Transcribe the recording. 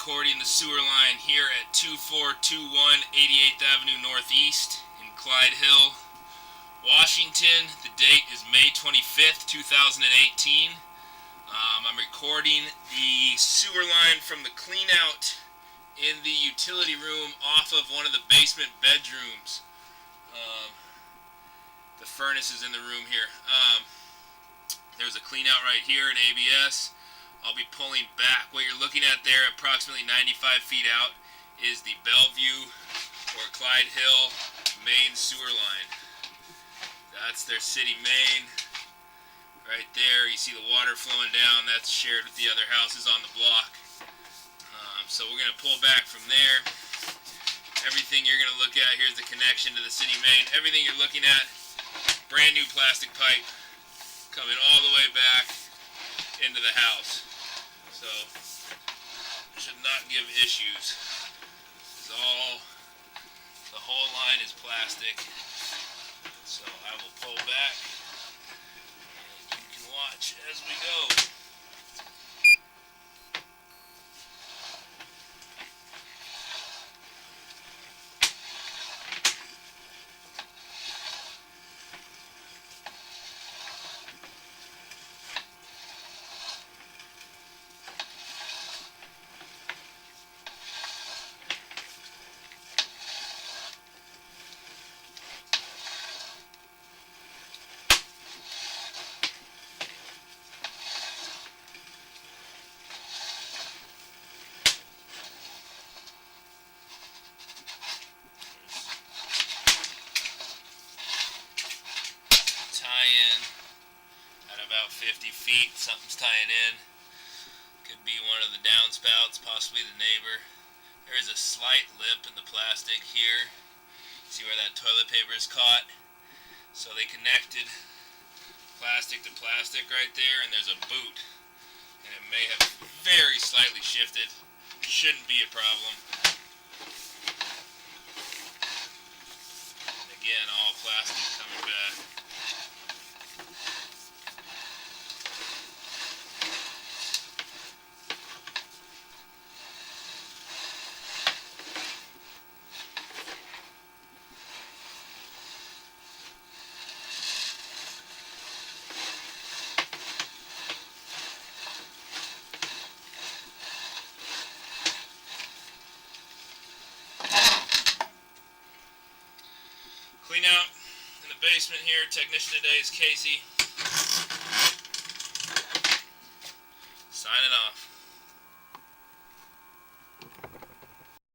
recording the sewer line here at 2421 88th Avenue Northeast in Clyde Hill, Washington. The date is May 25th, 2018. I'm recording the sewer line from the clean out in the utility room off of one of the basement bedrooms. The furnace is in the room here. There's a clean out right here in ABS. I'll be pulling back. What you're looking at there, approximately 95 feet out, is the Bellevue or Clyde Hill main sewer line. That's their city main. Right there, you see the water flowing down. That's shared with the other houses on the block. So we're going to pull back from there. Everything you're going to look at, here's the connection to the city main. Everything you're looking at, brand new plastic pipe coming all the way back into the house. So, should not give issues. The whole line is plastic. So I will pull back and you can watch as we go. Tie in at about 50 feet. Something's tying in. Could be one of the downspouts, possibly the neighbor. There is a slight lip in the plastic here. See where that toilet paper is caught? So they connected plastic to plastic right there, and there's a boot. And it may have very slightly shifted. Shouldn't be a problem. And again, all plastic coming back. Clean out in the basement here. Technician today is Casey. Signing off.